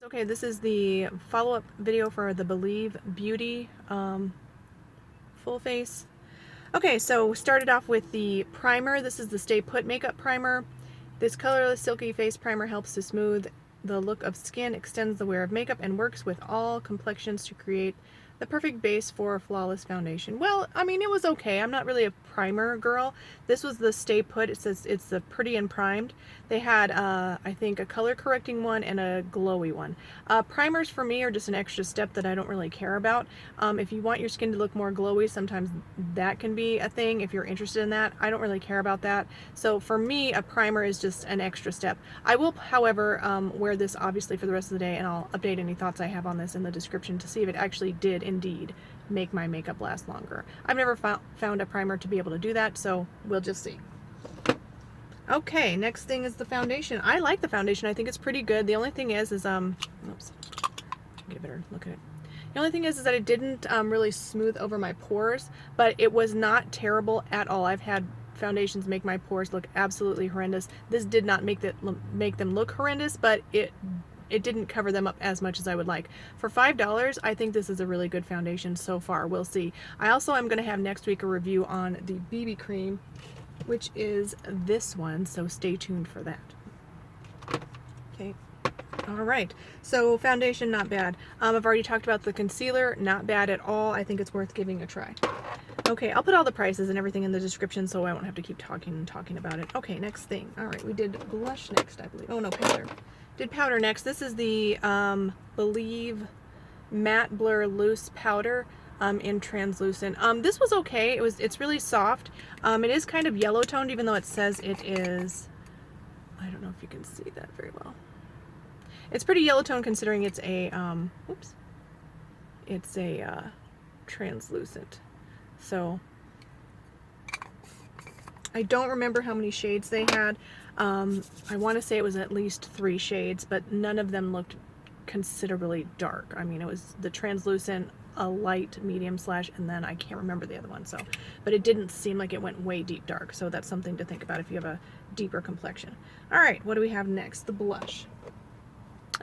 Okay, this is the follow-up video for the Believe Beauty full face. Okay, so we started off with the primer. This is the Stay Put Makeup Primer. This colorless silky face primer helps to smooth the look of skin, extends the wear of makeup, and works with all complexions to create the perfect base for a flawless foundation. Well, I mean, it was okay. I'm not really a primer girl. This was the Stay Put. It says it's the Pretty and Primed. They had, I think, a color correcting one and a glowy one. Primers for me are just an extra step that I don't really care about. If you want your skin to look more glowy, sometimes that can be a thing if you're interested in that. I don't really care about that. So for me, a primer is just an extra step. I will, however, wear this obviously for the rest of the day, and I'll update any thoughts I have on this in the description to see if it actually did indeed make my makeup last longer. I've never found a primer to be able to do that, so we'll just see. Okay, next thing is the foundation. I like the foundation. I think it's pretty good. The only thing is oops, get a better look at it. The only thing is that it didn't really smooth over my pores, but it was not terrible at all. I've had foundations make my pores look absolutely horrendous. This did not make them look horrendous, but it didn't cover them up as much as I would like. For $5, I think this is a really good foundation so far. We'll see. I also am going to have next week a review on the BB cream, which is this one, so stay tuned for that. Okay. All right, so foundation, not bad. I've already talked about the concealer, not bad at all. I think it's worth giving a try. Okay, I'll put all the prices and everything in the description so I won't have to keep talking about it. Okay, next thing. All right, we did blush next, I believe. Oh, no, powder. Did powder next. This is the Believe Matte Blur Loose Powder in translucent. This was okay. It's really soft. It is kind of yellow toned, even though it says it is. I don't know if you can see that very well. It's pretty yellow tone considering it's a it's a translucent. So I don't remember how many shades they had. I want to say it was at least 3 shades, but none of them looked considerably dark. I mean, it was the translucent, a light, medium slash, and then I can't remember the other one. So, but it didn't seem like it went way deep dark. So that's something to think about if you have a deeper complexion. All right, what do we have next? The blush.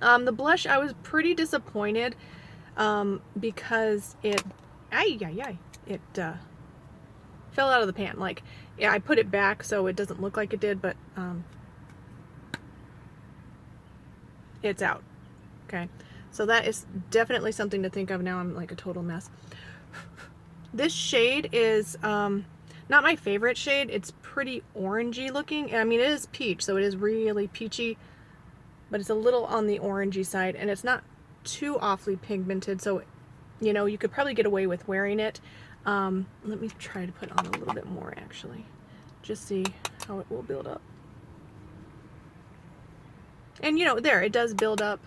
The blush, I was pretty disappointed because it fell out of the pan. Like, yeah, I put it back so it doesn't look like it did, but it's out. Okay, so that is definitely something to think of. Now I'm like a total mess. This shade is not my favorite shade. It's pretty orangey looking. I mean, it is peach, so it is really peachy, but it's a little on the orangey side, and it's not too awfully pigmented, so you know, you could probably get away with wearing it. Let me try to put on a little bit more actually, just see how it will build up. And you know, there, it does build up.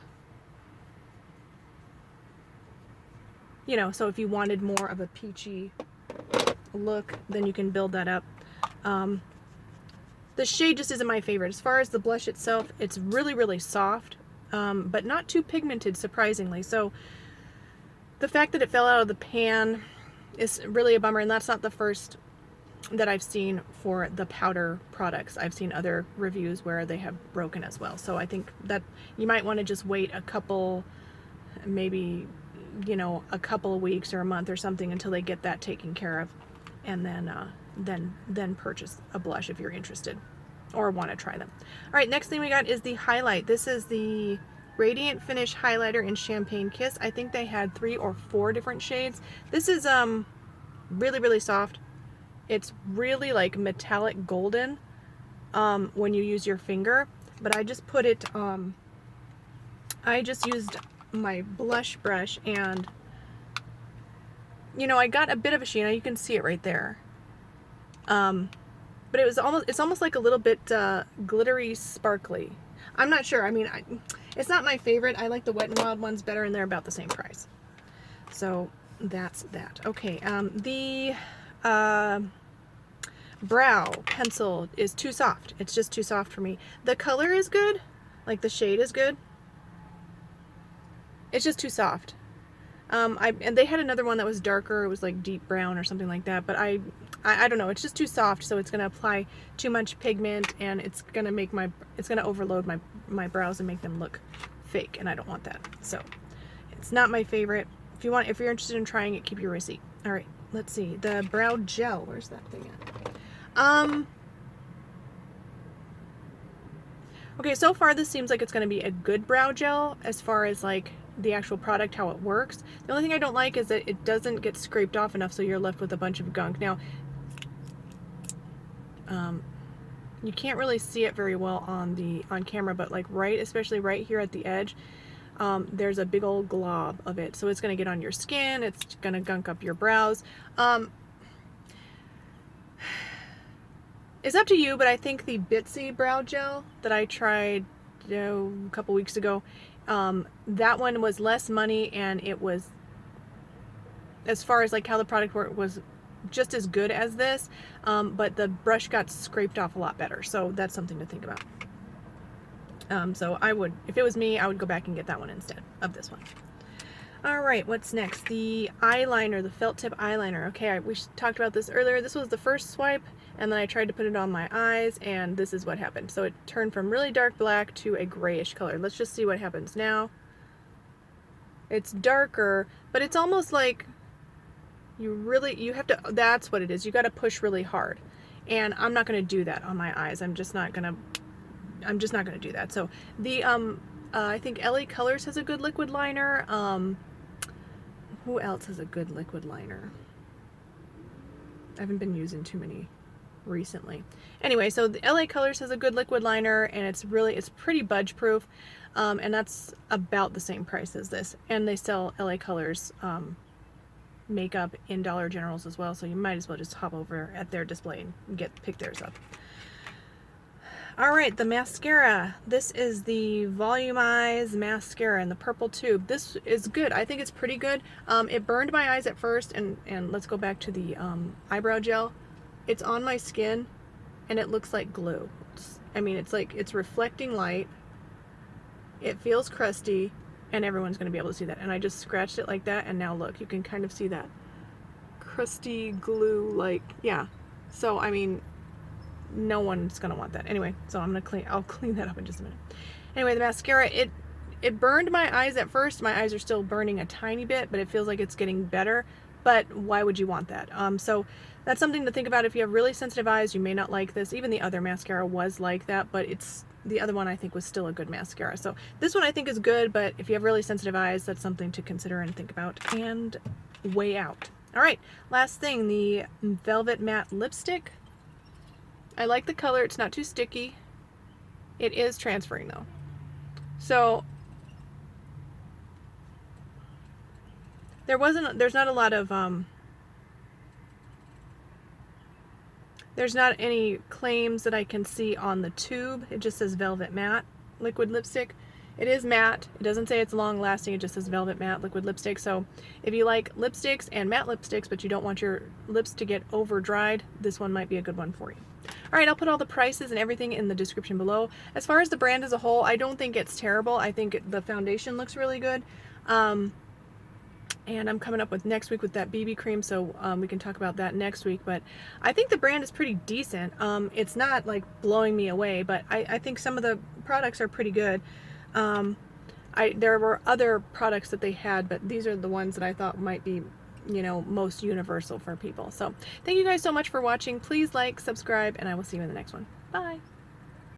You know, so if you wanted more of a peachy look, then you can build that up. The shade just isn't my favorite. As far as the blush itself, it's really, really soft, but not too pigmented, surprisingly. So the fact that it fell out of the pan is really a bummer, and that's not the first that I've seen for the powder products. I've seen other reviews where they have broken as well. So I think that you might want to just wait a couple, maybe, you know, a couple of weeks or a month or something until they get that taken care of, and then purchase a blush if you're interested or want to try them. All right, next thing we got is the highlight. This is the Radiant Finish Highlighter in Champagne Kiss. I think they had 3 or 4 different shades. This is really, really soft. It's really like metallic golden when you use your finger, but I just put it, I just used my blush brush, and you know, I got a bit of a sheen. You can see it right there. But it's almost like a little bit glittery, sparkly. I'm not sure. I mean, it's not my favorite. I like the Wet n Wild ones better, and they're about the same price. So that's that. Okay, the brow pencil is too soft. It's just too soft for me. The color is good, like the shade is good. It's just too soft. And they had another one that was darker. It was like deep brown or something like that. But I don't know. It's just too soft, so it's going to apply too much pigment, and it's going to overload my brows and make them look fake, and I don't want that. So it's not my favorite. If you're interested in trying it, keep your receipt. All right, let's see. The brow gel. Where's that thing at? Okay, so far this seems like it's going to be a good brow gel as far as like the actual product, how it works. The only thing I don't like is that it doesn't get scraped off enough, so you're left with a bunch of gunk. Now, you can't really see it very well on camera, but like especially right here at the edge, there's a big old glob of it. So it's going to get on your skin. It's going to gunk up your brows. It's up to you, but I think the Bitsy brow gel that I tried a couple weeks ago, that one was less money, and it was, as far as like how the product worked, was just as good as this, but the brush got scraped off a lot better, so that's something to think about. So I would, if it was me, I would go back and get that one instead of this one. All right, what's next? The eyeliner, the felt tip eyeliner. Okay, we talked about this earlier. This was the first swipe, and then I tried to put it on my eyes, and this is what happened. So it turned from really dark black to a grayish color. Let's just see what happens now. It's darker, but it's almost like you have to, that's what it is. You got to push really hard. And I'm not going to do that on my eyes. I'm just not going to do that. So the, I think LA Colors has a good liquid liner. Who else has a good liquid liner? I haven't been using too many recently. Anyway, so the LA Colors has a good liquid liner, and it's pretty budge proof, and that's about the same price as this. And they sell LA Colors makeup in Dollar Generals as well, so you might as well just hop over at their display and pick theirs up. All right, the mascara. This is the Volumize mascara in the purple tube. This is good. I think it's pretty good. It burned my eyes at first, and let's go back to the eyebrow gel. It's on my skin, and it looks like glue. It's reflecting light. It feels crusty, and everyone's going to be able to see that. And I just scratched it like that, and now look, you can kind of see that crusty glue, like, yeah. So, I mean, no one's gonna want that anyway, so I'll clean that up in just a minute. Anyway, the mascara, it burned my eyes at first. My eyes are still burning a tiny bit, but it feels like it's getting better. But why would you want that? So that's something to think about. If you have really sensitive eyes, you may not like this. Even the other mascara was like that, but the other one I think was still a good mascara. So this one I think is good, but if you have really sensitive eyes, that's something to consider and think about and weigh out. All right, last thing, the Velvet Matte Lipstick. I like the color. It's not too sticky. It is transferring though. So there's not a lot of there's not any claims that I can see on the tube. It just says Velvet Matte liquid lipstick. It is matte. It doesn't say it's long lasting. It just says Velvet Matte liquid lipstick. So if you like lipsticks and matte lipsticks, but you don't want your lips to get over dried, this one might be a good one for you. All right, I'll put all the prices and everything in the description below. As far as the brand as a whole, I don't think it's terrible. I think the foundation looks really good. And I'm coming up with next week with that BB cream, so we can talk about that next week. But I think the brand is pretty decent. It's not like blowing me away, but I think some of the products are pretty good. There were other products that they had, but these are the ones that I thought might be, most universal for people. So thank you guys so much for watching. Please like, subscribe, and I will see you in the next one. Bye.